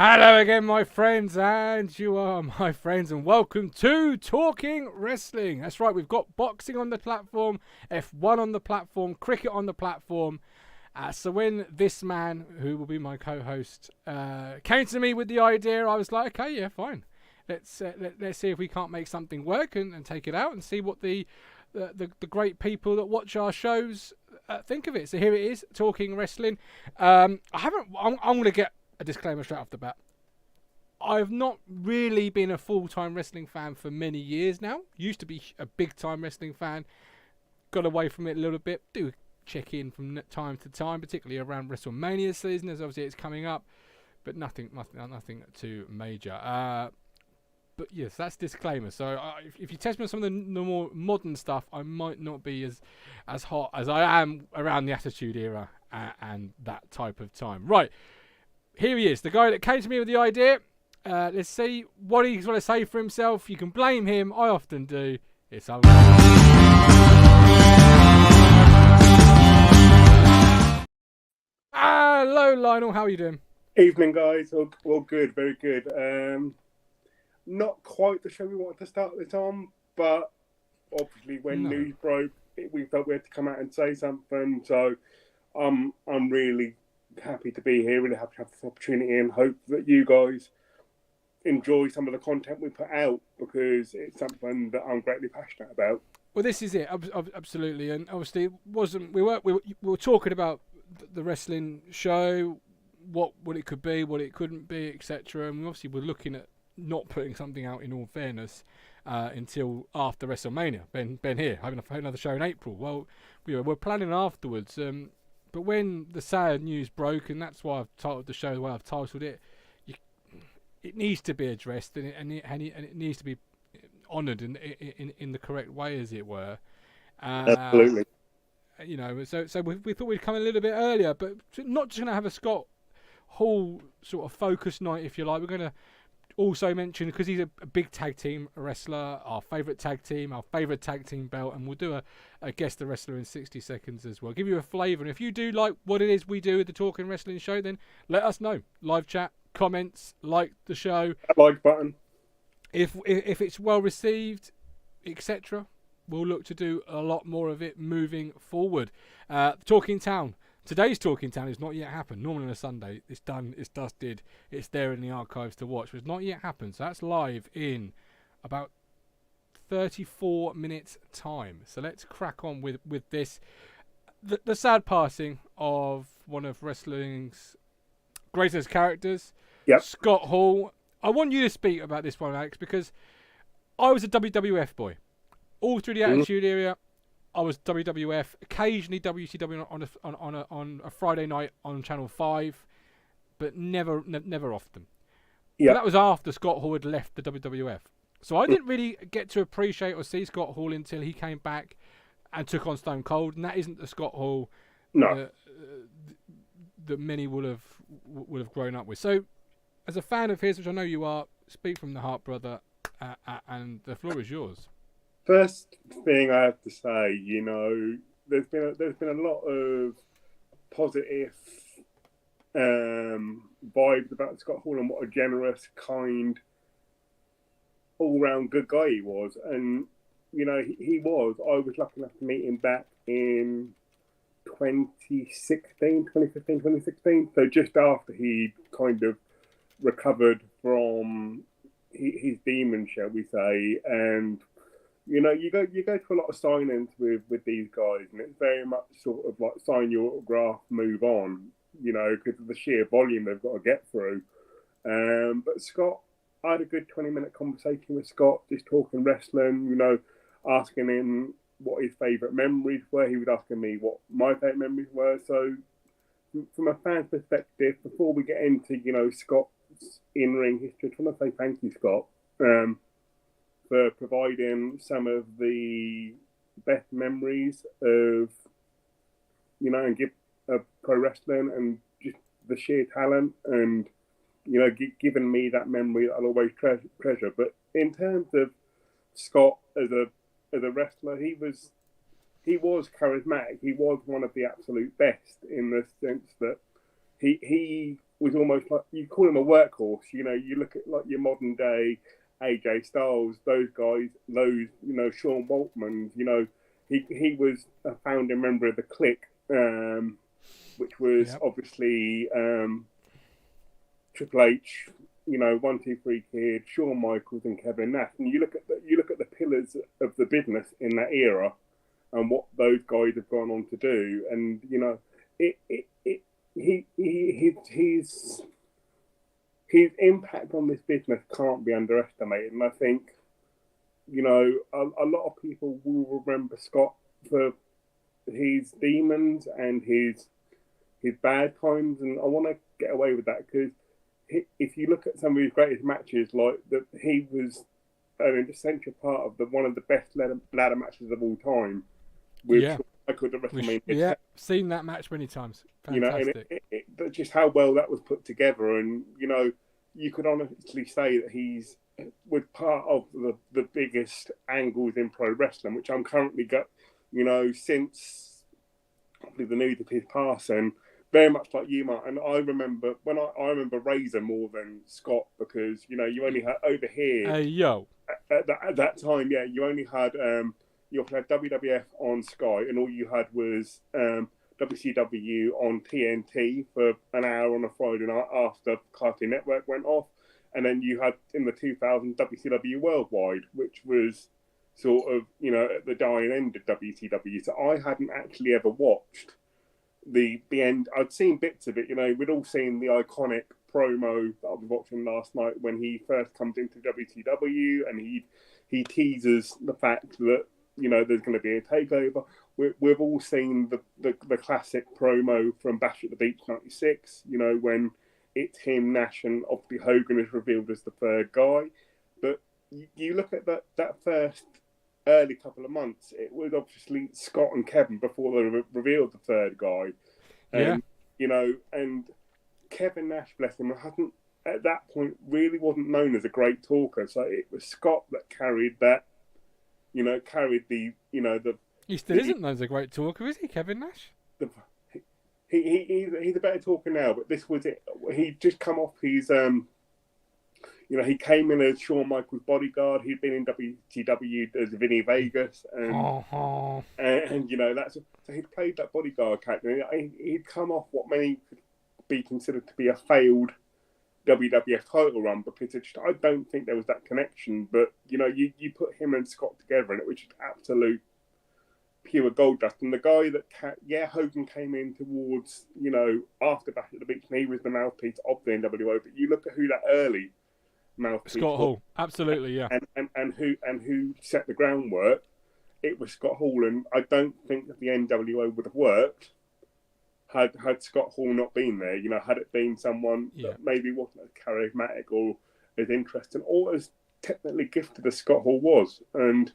Hello again, my friends, and you are my friends, and welcome to Talking Wrestling. That's right, we've got boxing on the platform, F1 on the platform, cricket on the platform. So when this man, who will be my co-host, came to me with the idea, I was like, okay, yeah, fine. Let's see if we can't make something work and take it out and see what the great people that watch our shows think of it. So here it is, Talking Wrestling. I'm going to get a disclaimer straight off the bat. I've not really been a full-time wrestling fan for many years now. Used to be a big-time wrestling fan. Got away from it a little bit. Do check in from time to time, particularly around WrestleMania season, as obviously it's coming up. But nothing too major. But yes, that's disclaimer. So if you test me on some of the more modern stuff, I might not be as hot as I am around the Attitude Era and that type of time. Right. Here he is, the guy that came to me with the idea. Let's see what he's going to say for himself. You can blame him. I often do. It's over. Hello, Lionel. How are you doing? Evening, guys. All good. Very good. Not quite the show we wanted to start this on, but obviously when news broke, we felt we had to come out and say something. So I'm really happy to be here, really happy to have this opportunity, and hope that you guys enjoy some of the content we put out, because it's something that I'm greatly passionate about. Well, this is it, absolutely, and obviously it wasn't. We were talking about the wrestling show, what it could be, what it couldn't be, etc. And we obviously were looking at not putting something out, in all fairness, until after WrestleMania. Ben here having another show in April. Well, we're planning afterwards. But when the sad news broke, and that's why I've titled the show the way I've titled it, it needs to be addressed, and it needs to be honoured in the correct way, as it were. Absolutely. You know, so we thought we'd come a little bit earlier, but not just going to have a Scott Hall sort of focus night, if you like. We're going to also mention, because he's a big tag team wrestler, our favourite tag team belt, and we'll do a guess the wrestler in 60 seconds as well. Give you a flavour, and if you do like what it is we do with the Talking Wrestling show, then let us know. Live chat, comments, like the show. Like button. If it's well received, etc., we'll look to do a lot more of it moving forward. Talking Town. Today's Talking Town has not yet happened. Normally on a Sunday, it's done, it's dusted, it's there in the archives to watch, but it's not yet happened. So that's live in about 34 minutes time. So let's crack on with this. The sad passing of one of wrestling's greatest characters, yep. Scott Hall. I want you to speak about this one, Alex, because I was a WWF boy. All through the Attitude Era, I was WWF, occasionally WCW on a Friday night on Channel 5, but never often. Yep. But that was after Scott Hall had left the WWF. So I didn't really get to appreciate or see Scott Hall until he came back and took on Stone Cold, and that isn't the Scott Hall that many will have grown up with. So, as a fan of his, which I know you are, speak from the heart, brother, and the floor is yours. First thing I have to say, you know, there's been a lot of positive vibes about Scott Hall and what a generous, kind, all-round good guy he was. And, you know, he was. I was lucky enough to meet him back in 2016. So just after he kind of recovered from his demon, shall we say. And you know, you go to a lot of sign-ins with these guys, and it's very much sort of like sign your autograph, move on, you know, because of the sheer volume they've got to get through. But Scott, I had a good 20-minute conversation with Scott, just talking wrestling, you know, asking him what his favourite memories were. He was asking me what my favourite memories were. So from a fan's perspective, before we get into, you know, Scott's in-ring history, I want to say thank you, Scott, for providing some of the best memories of, you know, and give pro wrestling and just the sheer talent, and, you know, giving me that memory that I'll always treasure. But in terms of Scott as a wrestler, he was charismatic. He was one of the absolute best, in the sense that he was almost like you call him a workhorse. You know, you look at like your modern day AJ Styles, those guys, those Sean Waltman. You know, he was a founding member of the Click, which was obviously Triple H. You know, 1, 2, 3 Kid, Shawn Michaels, and Kevin Nash. And you look at the pillars of the business in that era, and what those guys have gone on to do. And you know, his impact on this business can't be underestimated. And I think, you know, a lot of people will remember Scott for his demons and his bad times, and I want to get away with that because if you look at some of his greatest matches, like that, he was an essential part of one of the best ladder matches of all time. With Michael at WrestleMania. Seen that match many times. Fantastic. You know, and just how well that was put together, and you know, you could honestly say that he's was part of the biggest angles in pro wrestling, which I'm currently got. You know, since probably the news of his passing. Very much like you, Mark. And I remember I remember Razor more than Scott because, you know, you only had over here. At that time, yeah, you only had you had WWF on Sky, and all you had was WCW on TNT for an hour on a Friday night after Cartoon Network went off, and then you had in the 2000s WCW Worldwide, which was sort of, you know, at the dying end of WCW. So I hadn't actually ever watched the end. I'd seen bits of it. You know, we'd all seen the iconic promo that I was watching last night when he first comes into WCW, and he teases the fact that, you know, there's going to be a takeover. We've all seen the classic promo from Bash at the Beach '96. You know, when it's him, Nash, and obviously Hogan is revealed as the third guy. But you look at that first early couple of months, it was obviously Scott and Kevin before they revealed the third guy. And, you know, and Kevin Nash, bless him, hadn't at that point really wasn't known as a great talker. So it was Scott that carried that, you know, the. He still isn't known as a great talker, is he, Kevin Nash? He's a better talker now, but this was it. He'd just come off his you know, he came in as Shawn Michaels' bodyguard. He'd been in WCW as Vinny Vegas, and you know, so he'd played that bodyguard character. He'd come off what many could be considered to be a failed WWF title run because I don't think there was that connection. But you know, you put him and Scott together, and it was just absolute pure gold dust. And the guy that Hogan came in towards, you know, after Bash at the Beach, and he was the mouthpiece of the NWO. But you look at who that early mouthpiece Scott Hall, absolutely, yeah, and who set the groundwork. It was Scott Hall, and I don't think that the NWO would have worked had Scott Hall not been there. You know, had it been someone that maybe wasn't as charismatic or as interesting or as technically gifted as Scott Hall was. And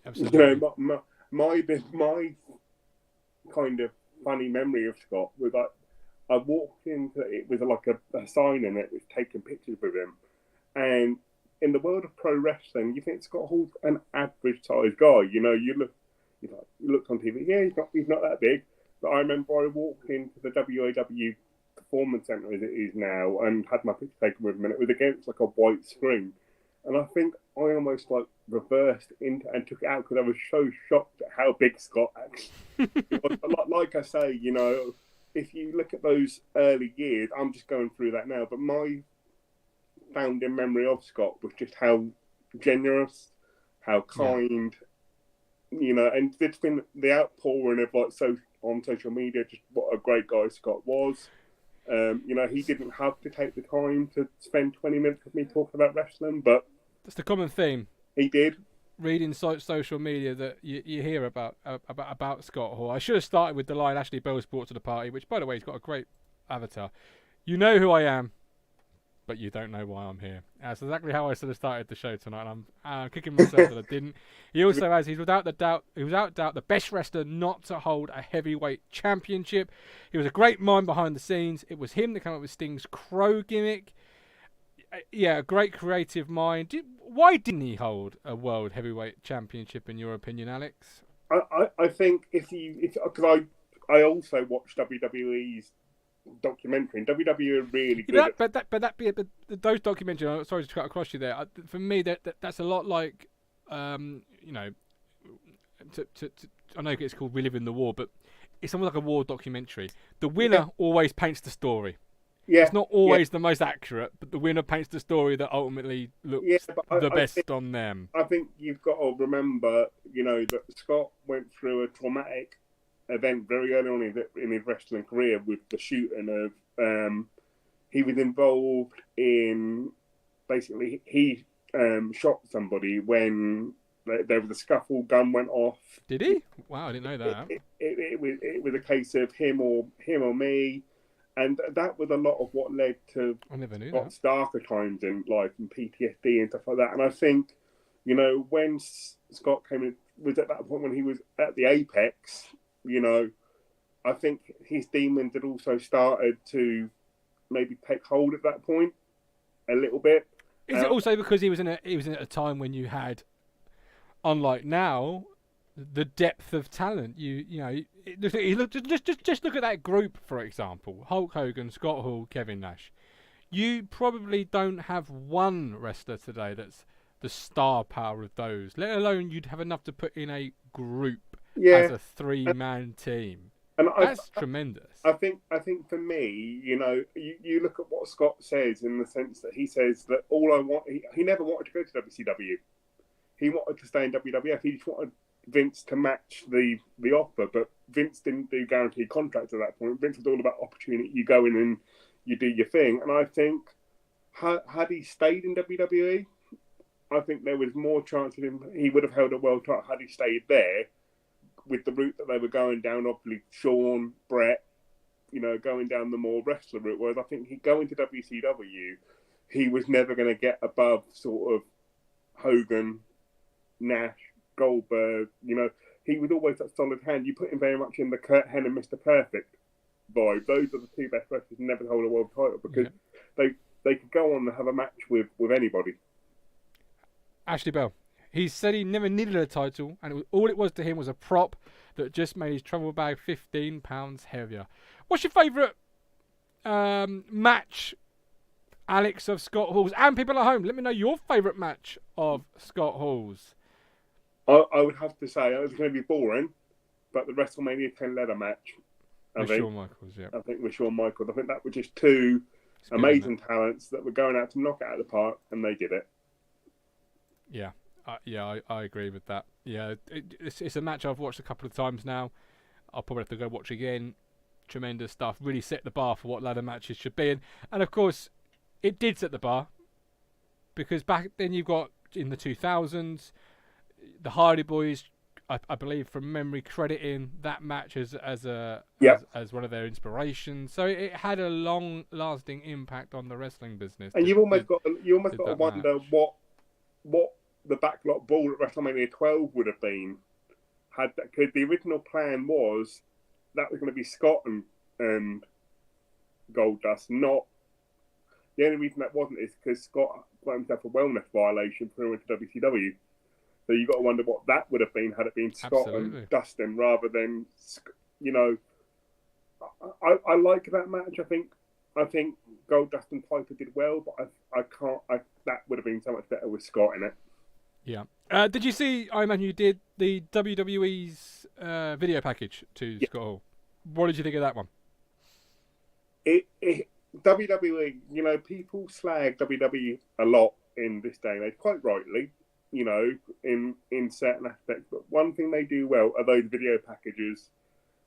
absolutely. You know, my kind of funny memory of Scott was like I walked into it was like a sign in it was taking pictures with him. And in the world of pro wrestling, you think Scott Hall's an average-sized guy. You know, you look on TV. Yeah, he's not that big. But I remember I walked into the WAW Performance Center as it is now, and had my picture taken with him, and it was against like a white screen. And I think I almost like reversed into and took it out because I was so shocked at how big Scott actually was. Like I say, you know, if you look at those early years, I'm just going through that now, but my founding memory of Scott was just how generous, how kind, you know, and it's been the outpouring of like on social media, just what a great guy Scott was. You know, he didn't have to take the time to spend 20 minutes with me talking about wrestling, but that's the common theme. He did. Reading social media that you hear about Scott Hall. I should have started with the line Ashley Bell's brought to the party, which, by the way, he's got a great avatar. You know who I am, but you don't know why I'm here. That's exactly how I sort of started the show tonight, and I'm kicking myself that I didn't. He also has, he's without doubt the best wrestler not to hold a heavyweight championship. He was a great mind behind the scenes. It was him that came up with Sting's Crow gimmick. Yeah, a great creative mind. Why didn't he hold a world heavyweight championship, in your opinion, Alex? I think because I also watched WWE's documentary. And WWE are really Yeah, good. but those documentaries. Sorry to cut across you there. For me, that's a lot like, you know, I know it's called Reliving the War, but it's almost like a war documentary. The Yeah, winner always paints the story. yeah, It's not yeah, always the most accurate, but the winner paints the story that ultimately yeah. looks But the I think best on them. you've got to remember, that Scott went through a traumatic event very early on in his wrestling career with the shooting of. He was involved in basically he shot somebody when there was a scuffle, gun went off. Did he? Wow, I didn't know It, that. it was a case of him or me, and that was a lot of what led to I never knew that. Scott's darker times in life and PTSD and stuff like that. And I think, when Scott came in, was at that point when he was at the apex. I think his demons had also started to maybe take hold at that point a little bit. Is it And also because he was in a time when you had, unlike now, the depth of talent? Just look at that group, for example: Hulk Hogan, Scott Hall, Kevin Nash. You probably don't have one wrestler today that's the star power of those. Let alone you'd have enough to put in a group as yeah, a three-man team. and That's tremendous. I think for me, you look at what Scott says in the sense that he says that all I want, he never wanted to go to WCW. He wanted to stay in WWF. He just wanted Vince to match the offer, but Vince didn't do guaranteed contracts at that point. Vince was all about opportunity. You go in and you do your thing. And I think had he stayed in WWE, I think there was more chance of him. He would have held a world title had he stayed there with the route that they were going down. Obviously, Shawn, Brett, going down the more wrestler route. Whereas I think he going to WCW, he was never going to get above sort of Hogan, Nash, Goldberg. He was always that solid hand. You put him very much in the Kurt Hennig, Mr. Perfect vibe. Those are the two best wrestlers who never hold a world title because they could go on and have a match with anybody. Ashley Bell. He said he never needed a title, and all it was to him was a prop that just made his travel bag 15 pounds heavier. What's your favourite match, Alex, of Scott Hall's? And people at home, let me know your favourite match of Scott Hall's. I would have to say it was going to be boring, but the WrestleMania 10 ladder match. With Shawn Michaels, yeah. I think with Shawn Michaels. I think that were just two amazing talents that were going out to knock it out of the park, and they did it. Yeah. I agree with that. Yeah, it's a match I've watched a couple of times now. I'll probably have to go watch again. Tremendous stuff. Really set the bar for what ladder matches should be. And of course, it did set the bar. Because back then you've got, in the 2000s, the Hardy Boys, I believe from memory, crediting that match as one of their inspirations. So it had a long-lasting impact on the wrestling business. And you've almost got to wonder what the backlot ball at WrestleMania 12 would have been because the original plan was that was going to be Scott and Goldust. Not the only reason that wasn't is because Scott got himself a wellness violation for into WCW. So you got to wonder what that would have been had it been Scott and Dustin rather than I like that match. I think Goldust and Piper did well, but that would have been so much better with Scott in it. Yeah. Did you see, I imagine you did, the WWE's video package to Scott Hall? What did you think of that one? WWE, people slag WWE a lot in this day and age, quite rightly, in certain aspects. But one thing they do well are those video packages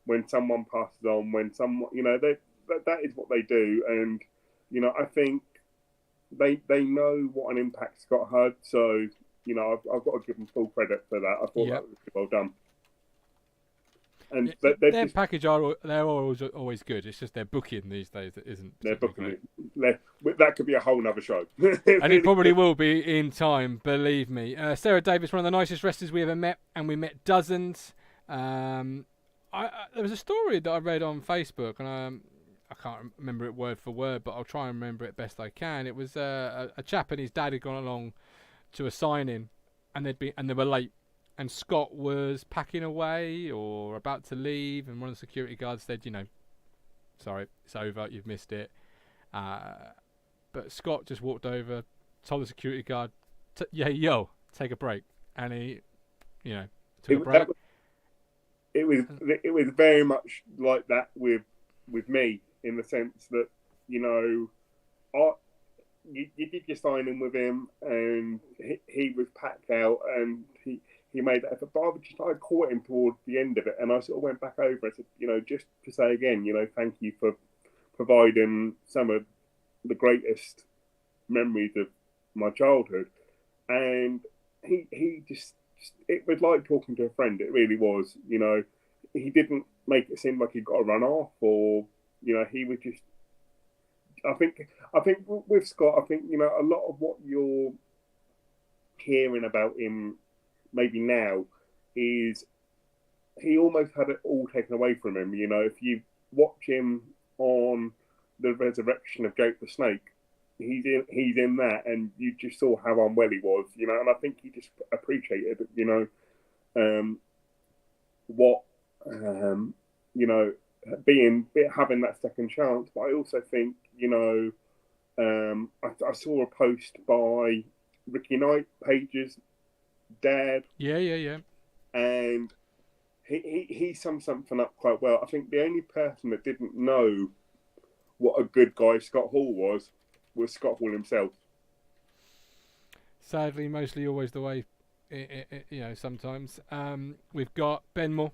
when someone passes on, when someone, that is what they do. And, I think they know what an impact Scott had. So, I've got to give them full credit for that. I thought that was well done. And their package they're always good. It's just their booking these days that isn't. Their booking that could be a whole nother show. And it probably will be in time, believe me. Sarah Davis, one of the nicest wrestlers we ever met, and we met dozens. There was a story that I read on Facebook, and I can't remember it word for word, but I'll try and remember it best I can. It was a chap and his dad had gone along to a sign-in, and they were late, and Scott was packing away or about to leave, and one of the security guards said, sorry, it's over. You've missed it. But Scott just walked over, told the security guard, yeah, yo, take a break. And he, took a break. It was very much like that with me, in the sense that, you did your signing with him, and he was packed out, and he made that effort. But I caught him towards the end of it, and I sort of went back over and said, just to say again, thank you for providing some of the greatest memories of my childhood. And he just, it was like talking to a friend. It really was. He didn't make it seem like he got a run off, or he was just. I think with Scott, I think a lot of what you're hearing about him maybe now is he almost had it all taken away from him. If you watch him on the resurrection of Jake the Snake, he's in that, and you just saw how unwell he was. And I think he just appreciated what having that second chance. But I also think I saw a post by Ricky Knight, Paige's dad. Yeah. And he summed something up quite well. I think the only person that didn't know what a good guy Scott Hall was Scott Hall himself. Sadly, mostly always the way, sometimes. We've got Ben Moore.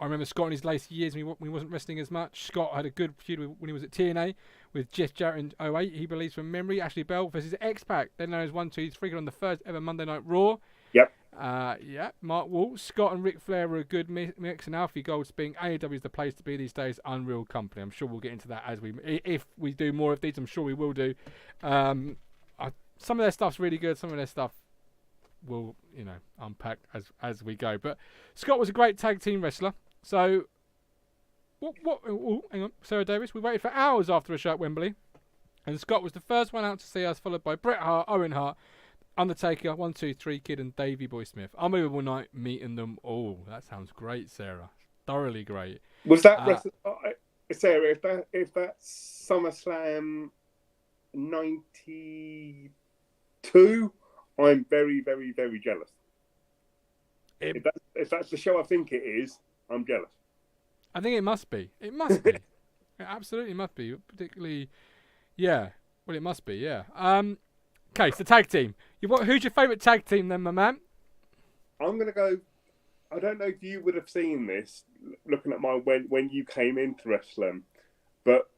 I remember Scott in his later years when he wasn't wrestling as much. Scott had a good feud when he was at TNA with Jeff Jarrett in 2008, he believes, from memory. Ashley Bell versus X-Pac, then known as 1, 2, 3, on the first ever Monday Night Raw. Yep. Mark Waltz. Scott and Ric Flair were a good mix, and Alfie Gold's being AEW is the place to be these days. Unreal company. I'm sure we'll get into that if we do more of these. I'm sure we will do. Some of their stuff's really good. Some of their stuff we'll unpack as we go. But Scott was a great tag team wrestler. So, hang on, Sarah Davis. We waited for hours after a show at Wembley, and Scott was the first one out to see us, followed by Bret Hart, Owen Hart, Undertaker, 1, 2, 3 Kid, and Davey Boy Smith. Unbelievable night meeting them all. That sounds great, Sarah. Thoroughly great. Was that Sarah? If that's SummerSlam '92, I'm very, very, very jealous. If that's the show I think it is, I'm jealous. I think it must be. It must be. It absolutely must be. Particularly, yeah. Well, it must be, yeah. Okay, so tag team. Who's your favourite tag team then, my man? I'm going to go... I don't know if you would have seen this, looking at when you came into wrestling, but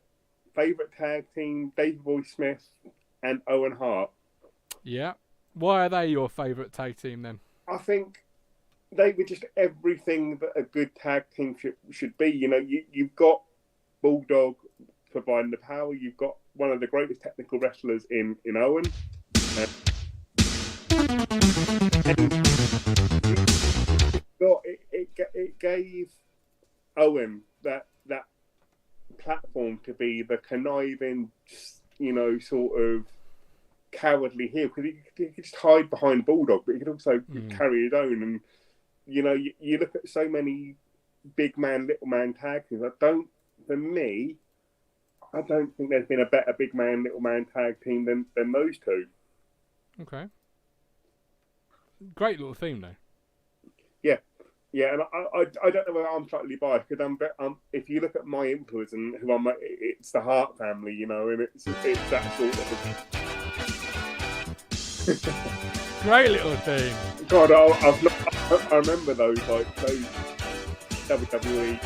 favourite tag team, Davey Boy Smith and Owen Hart. Yeah. Why are they your favourite tag team then? I think they were just everything that a good tag team should be. You've got Bulldog providing the power. You've got one of the greatest technical wrestlers in Owen. It gave Owen that platform to be the conniving, sort of cowardly heel, because he could just hide behind Bulldog, but he could also carry his own. And you look at so many big man, little man tag teams. I don't think there's been a better big man, little man tag team than those two. Okay. Great little theme, though. Yeah, and I don't know whether I'm slightly biased, because if you look at my influence and who I'm, it's the Hart family, and it's that sort of. Great little theme. God, I remember those WWE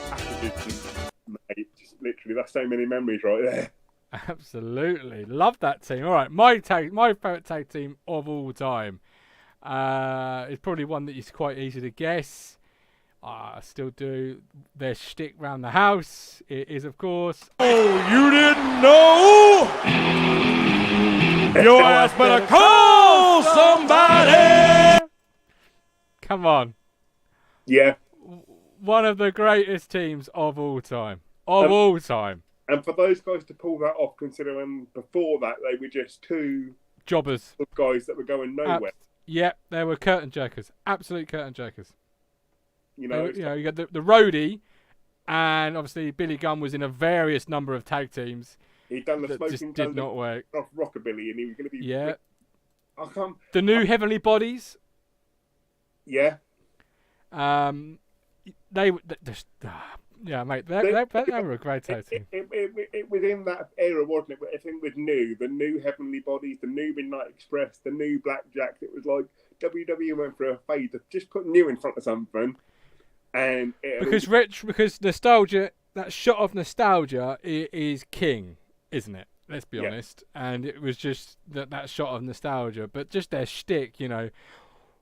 packages. Mate, just literally, that's so many memories right there. Absolutely, love that team. All right, my favourite tag team of all time. It's probably one that is quite easy to guess. I still do their shtick round the house. It is, of course. Oh, you didn't know? Your ass better call somebody. Come on. Yeah. One of the greatest teams of all time. All time. And for those guys to pull that off, considering before that they were just two jobbers, guys that were going nowhere. Yeah, they were curtain jerkers. Absolute curtain jerkers. You got the roadie And obviously, Billy Gunn was in a various number of tag teams He'd done the that smoking just gun did not work. off Rockabilly, and he was going to be. Yeah. I can't. The new Heavenly Bodies. Yeah. They just. Yeah, mate, they were a great tag team. It was in that era, wasn't it? Where everything was new. The new Heavenly Bodies, the new Midnight Express, the new Blackjacks. It was like WWE went for a phase of just put new in front of something. And because nostalgia, that shot of nostalgia is king, isn't it? Let's be honest. And it was just that shot of nostalgia, but just their shtick, you know.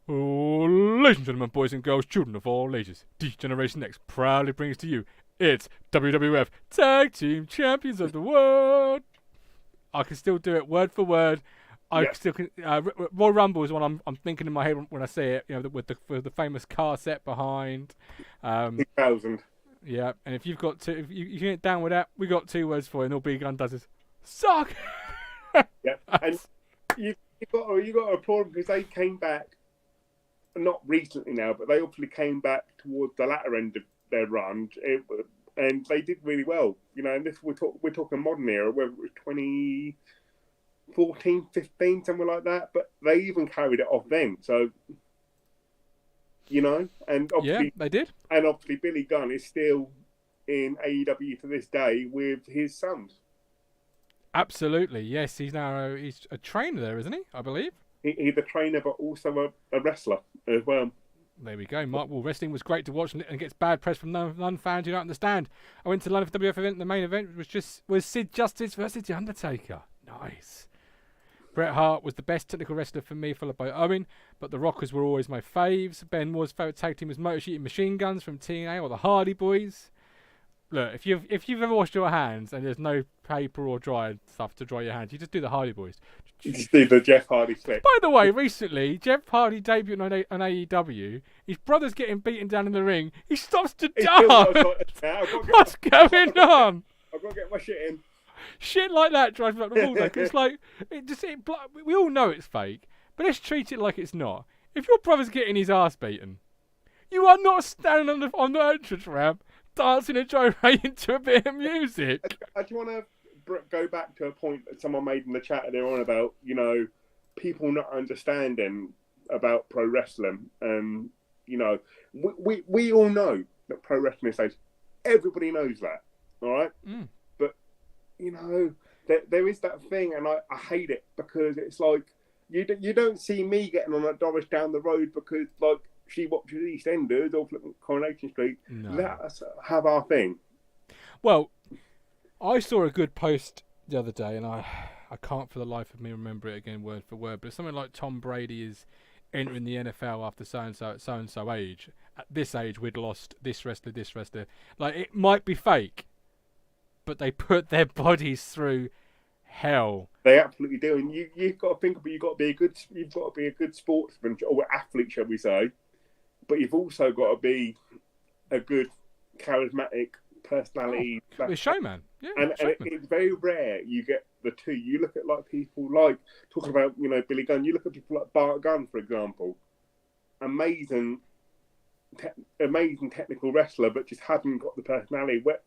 Oh, ladies and gentlemen, boys and girls, children of all ages, D-Generation X proudly brings to you its WWF Tag Team Champions of the World. I can still do it word for word. Still can. Royal Rumble is what I'm thinking in my head when I say it. You know, with the famous car set behind. 2000. Yeah, and if you've got if you get down with that, we got 2 words for it, and all Big Gun does is suck. Yeah, and you got to applaud them because they came back. Not recently now, but they obviously came back towards the latter end of their run, and they did really well. You know, and this we're talking modern era, whether it was 2014, 15, something like that. But they even carried it off then. So, you know, and obviously they did. And obviously, Billy Gunn is still in AEW to this day with his sons. Absolutely, yes. He's a trainer there, isn't he? I believe. He's a trainer, but also a wrestler as well. There we go. Mark, well, wrestling was great to watch, and it gets bad press from non-fans who don't understand. I went to the London for WF event. The main event was Sid Justice versus The Undertaker. Nice. Bret Hart was the best technical wrestler for me, followed by Owen, but the Rockers were always my faves. Ben Moore's favourite tag team was Motor City Machine Guns from TNA or the Hardy Boys. Look, if you've ever washed your hands and there's no paper or dry stuff to dry your hands, you just do the Hardy Boys. You see the Jeff Hardy clip. By the way, recently, Jeff Hardy debuted on AEW. His brother's getting beaten down in the ring. He stops to dance. What's going on? I've got to get my shit in. Shit like that drives me up the wall. It's like, we all know it's fake, but let's treat it like it's not. If your brother's getting his ass beaten, you are not standing on the entrance ramp dancing and gyrating to a bit of music. I just want to go back to a point that someone made in the chat earlier on about, you know, people not understanding about pro wrestling. And, you know, we all know that pro wrestling is safe. Everybody knows that, all right? Mm. But, you know, there is that thing, and I hate it because it's like, you don't see me getting on a Doris down the road because, like, she watches EastEnders or Coronation Street. No. Let us have our thing. Well, I saw a good post the other day, and I can't for the life of me remember it again word for word, but it's something like Tom Brady is entering the NFL after so-and-so age. At this age, we'd lost this wrestler. Like, it might be fake, but they put their bodies through hell. They absolutely do, and you've got to think about you've got to be a good sportsman or athlete, shall we say? But you've also got to be a good charismatic personality. A showman. Yeah, and it's very rare you get the two. You look at like people like talking about, you know, Billy Gunn. You look at people like Bart Gunn, for example. Amazing technical wrestler, but just hasn't got the personality. Where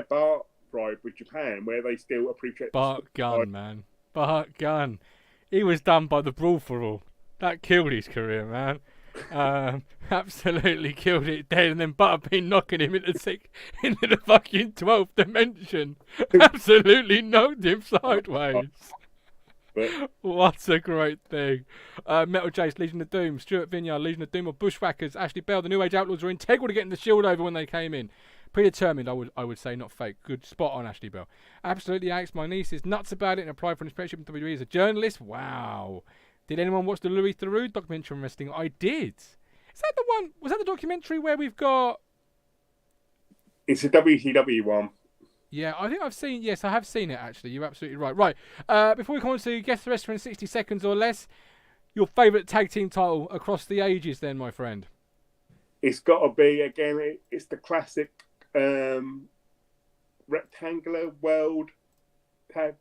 Bart thrived with Japan, where they still appreciate Bart Gunn, man. Bart Gunn. He was done by the Brawl for All. That killed his career, man. Absolutely killed it dead, and then Butterbean knocking him into the fucking 12th dimension. Absolutely knocked him sideways. What a great thing. Metal Jace, Legion of Doom, Stuart Vineyard, Legion of Doom, or Bushwhackers, Ashley Bell, the New Age Outlaws were integral to getting the Shield over when they came in. Predetermined, I would say, not fake. Good spot on, Ashley Bell. Absolutely, Alex. My niece is nuts about it and applied for an apprenticeship in WWE as a journalist. Wow. Did anyone watch the Louis Theroux documentary on wrestling? I did. Is that the one? Was that the documentary where we've got? It's a WCW one. Yeah, I think I've seen. Yes, I have seen it actually. You're absolutely right. Right. Before we come on to guess the wrestler in 60 seconds or less, your favourite tag team title across the ages, then, my friend. It's got to be again. It's the classic rectangular world tag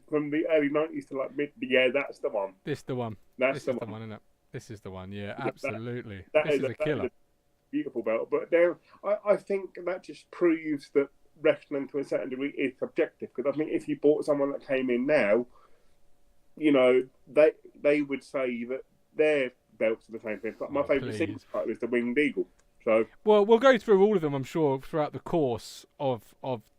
from the early 90s to like mid. Yeah, that's the one. This is the one. That's this is the one, isn't it? This is the one. Yeah, absolutely. That this is a killer. beautiful belt. But I think that just proves that wrestling to a certain degree is subjective. Because I think if you bought someone that came in now, you know, they would say that their belts are the same thing. But my favourite singles title is the Winged Eagle. So, well, we'll go through all of them, I'm sure, throughout the course of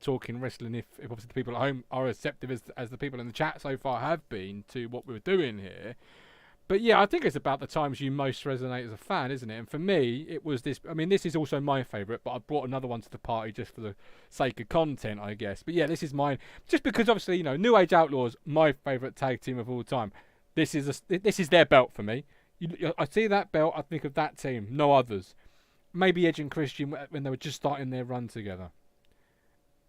talking wrestling. If obviously the people at home are receptive as the people in the chat so far have been to what we were doing here. But yeah, I think it's about the times you most resonate as a fan, isn't it? And for me, it was this. I mean, this is also my favourite, but I brought another one to the party just for the sake of content, I guess. But yeah, this is mine, just because obviously, you know, New Age Outlaws, my favourite tag team of all time. This is their belt for me. I see that belt, I think of that team, no others. Maybe Edge and Christian when they were just starting their run together.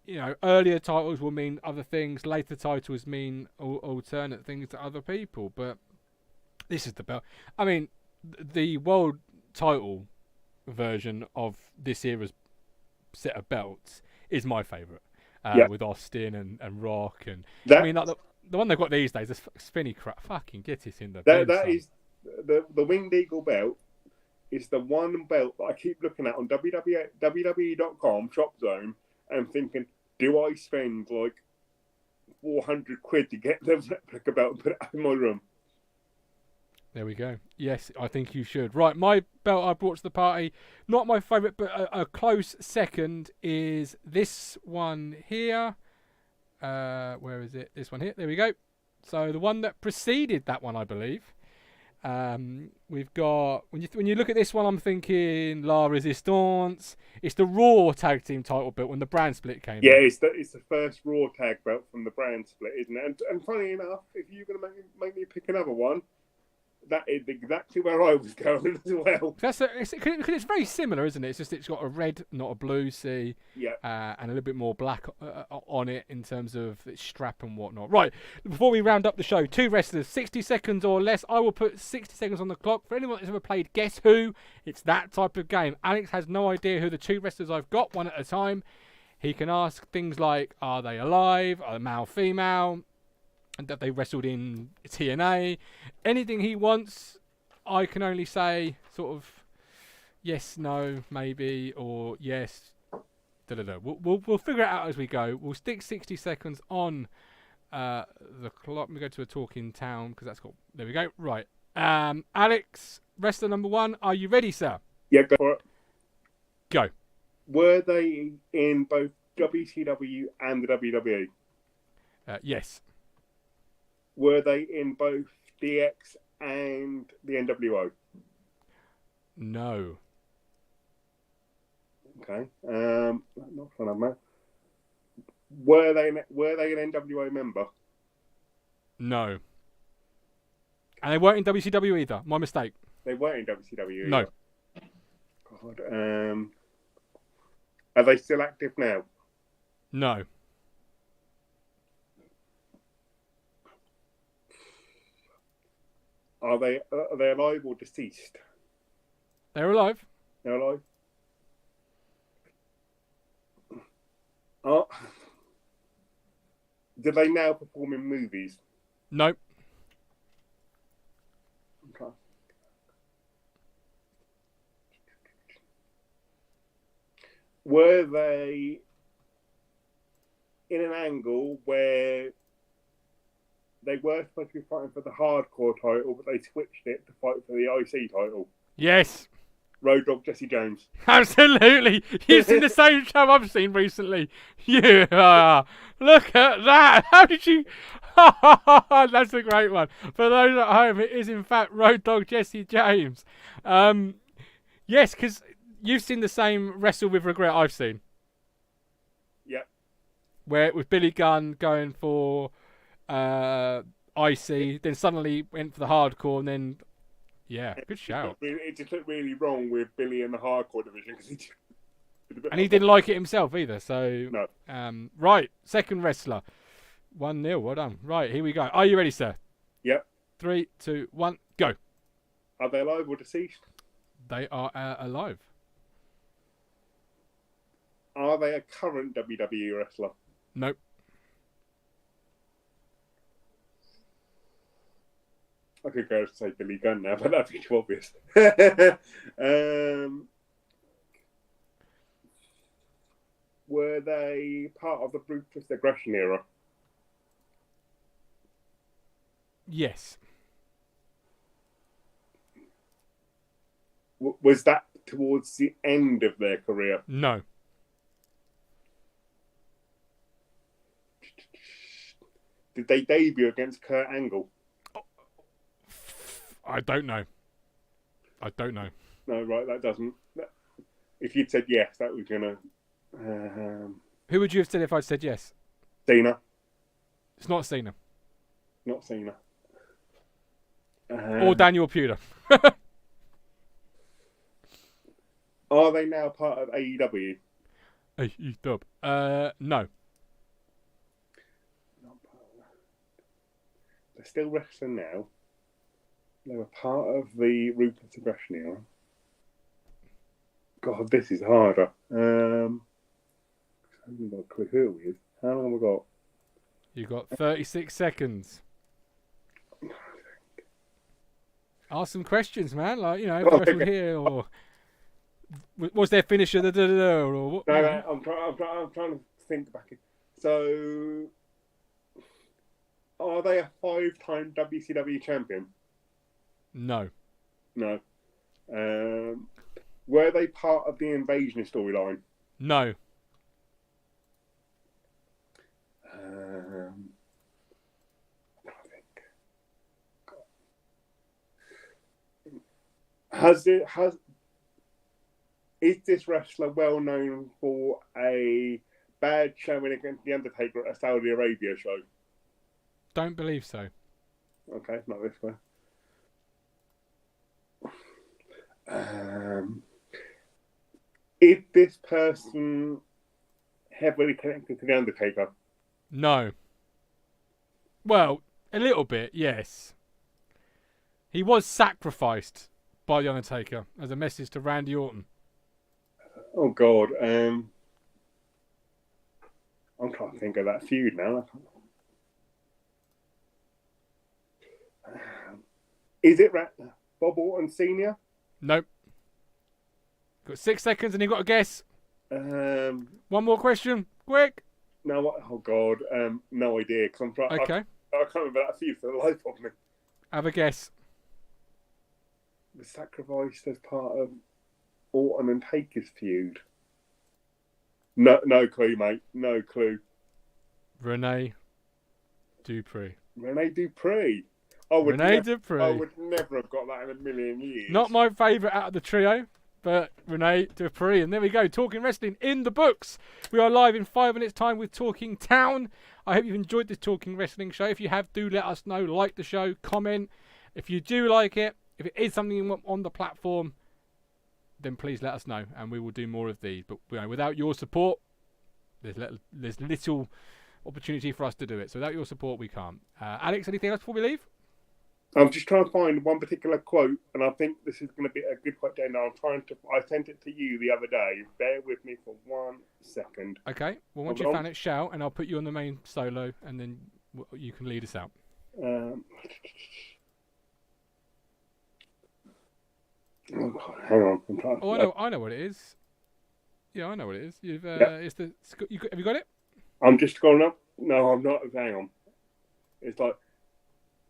You know, earlier titles will mean other things. Later titles mean alternate things to other people. But this is the belt. I mean, the world title version of this era's set of belts is my favourite. With Austin and Rock. And I mean, like the one they've got these days is spinny crap. Fucking get it in the bin. That is the Winged Eagle belt. It's the one belt that I keep looking at on WWE.com Shop Zone and thinking, do I spend like 400 quid to get the replica belt and put it up in my room? There we go. Yes, I think you should. Right, my belt I brought to the party, not my favourite, but a close second is this one here. Where is it? This one here. There we go. So the one that preceded that one, I believe. We've got when you look at this one, I'm thinking La Resistance. It's the Raw tag team title belt when the brand split came. Yeah, it's the first Raw tag belt from the brand split, isn't it? And funny enough, if you're going to make me pick another one, that is exactly where I was going as well. Because it's very similar, isn't it? It's just it's got a red, not a blue C, and a little bit more black on it in terms of its strap and whatnot. Right, before we round up the show, 2 wrestlers, 60 seconds or less. I will put 60 seconds on the clock. For anyone that's ever played Guess Who, it's that type of game. Alex has no idea who the 2 wrestlers I've got, one at a time. He can ask things like, are they alive? Are they male, female? And that they wrestled in TNA. Anything he wants, I can only say sort of yes, no, maybe, or yes. We'll figure it out as we go. We'll stick 60 seconds on the clock. We go to a talking town because that's got. There we go. Right, Alex, wrestler number 1. Are you ready, sir? Yeah, go for it. Go. Were they in both WCW and the WWE? Yes. Were they in both DX and the NWO? No. Okay. Not fun, man. Were they an NWO member? No. And they weren't in WCW either. My mistake. They weren't in WCW either. No. God. Are they still active now? No. Are they alive or deceased? They're alive. They're alive. Do they now perform in movies? No. Okay. Were they in an angle where they were supposed to be fighting for the hardcore title, but they switched it to fight for the IC title? Yes. Road Dogg Jesse James. Absolutely. You've seen the same show I've seen recently. Yeah. Look at that. How did you... That's a great one. For those at home, it is in fact Road Dogg Jesse James. Yes, because you've seen the same Wrestle with Regret I've seen. Yep. Where it was Billy Gunn going for IC, then suddenly went for the hardcore, and then... Yeah, good shout. It just looked really wrong with Billy in the hardcore division. And he didn't like it himself either, so... No. Right, second wrestler. 1-0, well done. Right, here we go. Are you ready, sir? Yep. 3, 2, 1, go. Are they alive or deceased? They are alive. Are they a current WWE wrestler? Nope. I could go to say Billy Gunn now, but that'd be too obvious. Were they part of the ruthless aggression era? Yes. Was that towards the end of their career? No. Did they debut against Kurt Angle? I don't know. I don't know. No, right, that doesn't. If you'd said yes, that was going to... Who would you have said if I'd said yes? Cena. It's not Cena. Not Cena. Or Daniel Puder. Are they now part of AEW? AEW. No. They're still wrestling now. They were part of the ruthless aggression era. God, this is harder. I haven't got a clue who it is. How long have we got? You got 36 seconds. Ask some questions, man. Like, you know, wrestled here, or was their finisher or what? No, I'm trying to think back. So, are they a 5-time WCW champion? No. No. Were they part of the Invasion storyline? No. Is this wrestler well known for a bad showing against The Undertaker at a Saudi Arabia show? Don't believe so. Okay, not this way. Is this person heavily connected to The Undertaker? No. Well, a little bit, yes. He was sacrificed by The Undertaker as a message to Randy Orton. Oh, God. I'm trying to think of that feud now. Is it Bob Orton Sr.? Nope. Got 6 seconds and you got to guess. One more question. Quick. No, what? Oh, God. No idea. Cause I'm trying. Okay. I can't remember that feud for the life of me. Have a guess. Was sacrificed as part of Orton and Taker's feud? No clue, mate. No clue. Rene Dupree. Rene Dupree. Dupree. I would never have got that in a million years. Not my favourite out of the trio, but Rene Dupree. And there we go. Talking Wrestling in the books. We are live in 5 minutes' time with Talking Town. I hope you've enjoyed this Talking Wrestling show. If you have, do let us know. Like the show. Comment. If you do like it, if it is something you want on the platform, then please let us know, and we will do more of these. But you know, without your support, there's little opportunity for us to do it. So without your support, we can't. Alex, anything else before we leave? I'm just trying to find one particular quote, and I think this is going to be a good quote down now. I sent it to you the other day. Bear with me for 1 second. Okay. Well, once you found it, shout, and I'll put you on the main solo, and then you can lead us out. Hang on. I know what it is. Yeah, I know what it is. You've have you got it? I'm just going up. No, I'm not. Hang on. It's like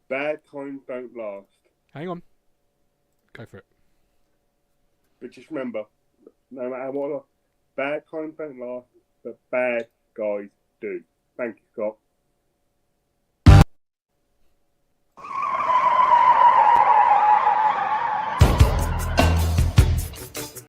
bad times don't last. Hang on. Go for it. But just remember, no matter what, bad times don't last, but bad guys do. Thank you, Scott.